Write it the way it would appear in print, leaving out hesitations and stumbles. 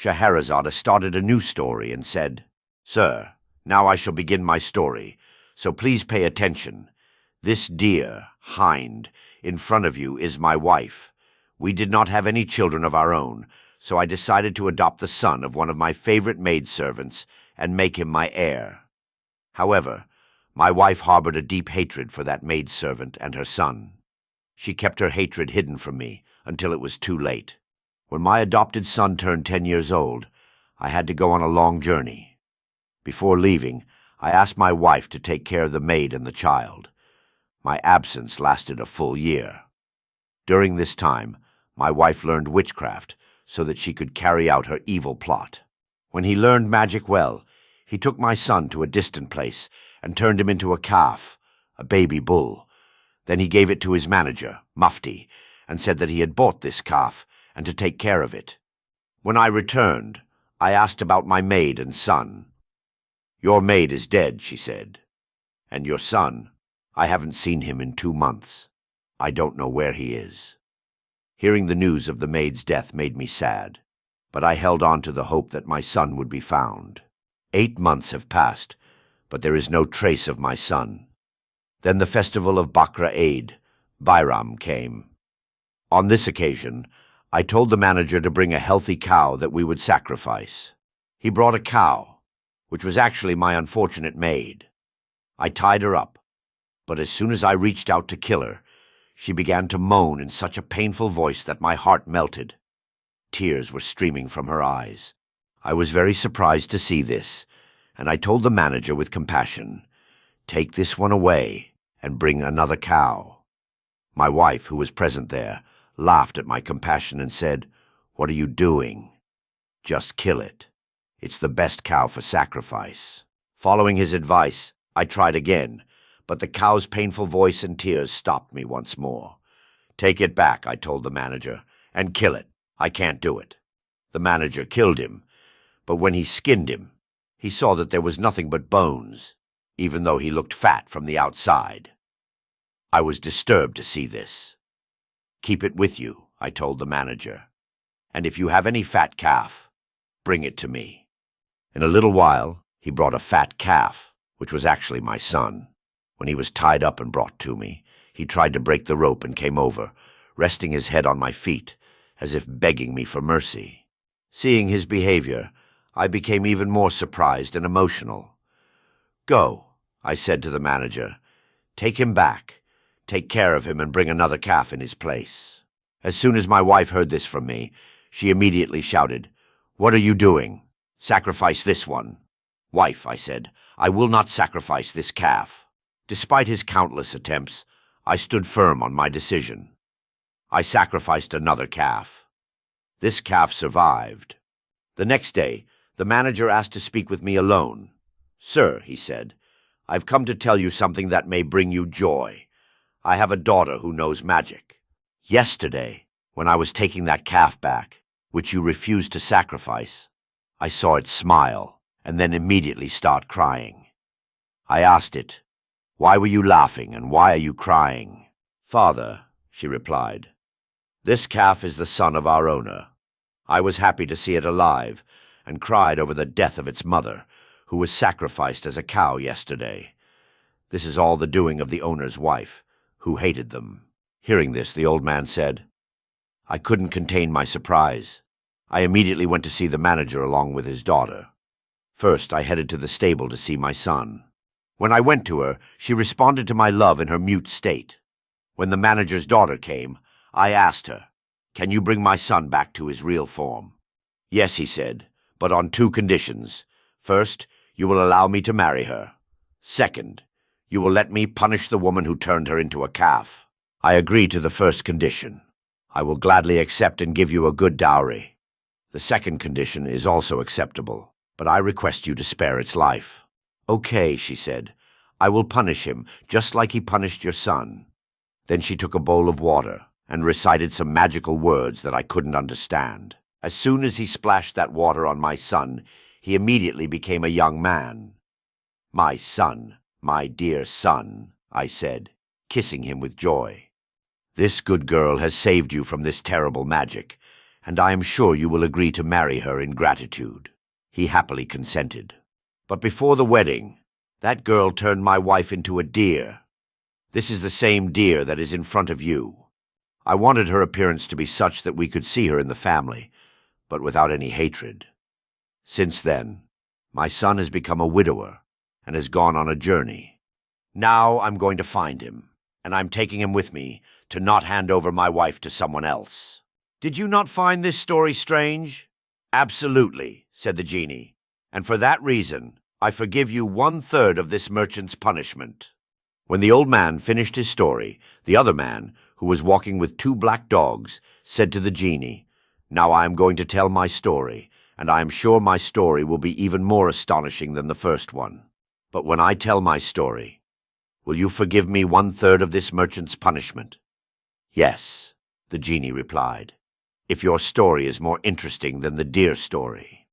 Scheherazade started a new story and said, "Sir, now I shall begin my story, so please pay attention. This dear, Hind, in front of you is my wife. We did not have any children of our own, so I decided to adopt the son of one of my favorite maidservants and make him my heir. However, my wife harbored a deep hatred for that maidservant and her son. She kept her hatred hidden from me until it was too late. When my adopted son turned 10 years old, I had to go on a long journey. Before leaving, I asked my wife to take care of the maid and the child. My absence lasted a full year. During this time, my wife learned witchcraft so that she could carry out her evil plot. When he learned magic well, he took my son to a distant place and turned him into a calf, a baby bull. Then he gave it to his manager, Mufti, and said that he had bought this calf and to take care of it. When I returned, I asked about my maid and son. "Your maid is dead," she said. "And your son, I haven't seen him in 2 months. I don't know where he is." Hearing the news of the maid's death made me sad, but I held on to the hope that my son would be found. 8 months have passed, but there is no trace of my son. Then the festival of Bakra Eid, Bairam, came. On this occasion, I told the manager to bring a healthy cow that we would sacrifice. He brought a cow, which was actually my unfortunate maid. I tied her up, but as soon as I reached out to kill her, she began to moan in such a painful voice that my heart melted. Tears were streaming from her eyes. I was very surprised to see this, and I told the manager with compassion, "Take this one away and bring another cow." My wife, who was present there, laughed at my compassion and said, "What are you doing? Just kill it. It's the best cow for sacrifice." Following his advice, I tried again, but the cow's painful voice and tears stopped me once more. "Take it back," I told the manager, "and kill it. I can't do it." The manager killed him, but when he skinned him, he saw that there was nothing but bones, even though he looked fat from the outside. I was disturbed to see this. "Keep it with you," I told the manager, "and if you have any fat calf, bring it to me." In a little while, he brought a fat calf, which was actually my son. When he was tied up and brought to me, he tried to break the rope and came over, resting his head on my feet, as if begging me for mercy. Seeing his behavior, I became even more surprised and emotional. "Go," I said to the manager. "Take him back. Take care of him and bring another calf in his place." As soon as my wife heard this from me, she immediately shouted, "What are you doing? Sacrifice this one." "Wife," I said, "I will not sacrifice this calf." Despite his countless attempts, I stood firm on my decision. I sacrificed another calf. This calf survived. The next day, the manager asked to speak with me alone. "Sir," he said, "I've come to tell you something that may bring you joy. I have a daughter who knows magic. Yesterday, when I was taking that calf back, which you refused to sacrifice, I saw it smile and then immediately start crying. I asked it, 'Why were you laughing and why are you crying?' 'Father,' she replied, 'this calf is the son of our owner. I was happy to see it alive and cried over the death of its mother, who was sacrificed as a cow yesterday. This is all the doing of the owner's wife, who hated them.'" Hearing this, the old man said, I couldn't contain my surprise. I immediately went to see the manager along with his daughter. First, I headed to the stable to see my son. When I went to her, she responded to my love in her mute state. When the manager's daughter came, I asked her, "Can you bring my son back to his real form?" "Yes," he said, "but on 2 conditions. First, you will allow me to marry her. Second, you will let me punish the woman who turned her into a calf." "I agree to the first condition. I will gladly accept and give you a good dowry. The second condition is also acceptable, but I request you to spare its life." "Okay," she said. "I will punish him, just like he punished your son." Then she took a bowl of water and recited some magical words that I couldn't understand. As soon as he splashed that water on my son, he immediately became a young man. "My son, my dear son," I said, kissing him with joy. "This good girl has saved you from this terrible magic, and I am sure you will agree to marry her in gratitude." He happily consented. But before the wedding, that girl turned my wife into a deer. This is the same deer that is in front of you. I wanted her appearance to be such that we could see her in the family, but without any hatred. Since then, my son has become a widower and has gone on a journey. Now I'm going to find him, and I'm taking him with me to not hand over my wife to someone else. Did you not find this story strange? Absolutely, said the genie, and for that reason I forgive you 1/3 of this merchant's punishment. When the old man finished his story, the other man, who was walking with 2 black dogs, said to the genie, "Now I am going to tell my story, and I am sure my story will be even more astonishing than the first one. But when I tell my story, will you forgive me 1/3 of this merchant's punishment?" "Yes," the genie replied, "if your story is more interesting than the deer story."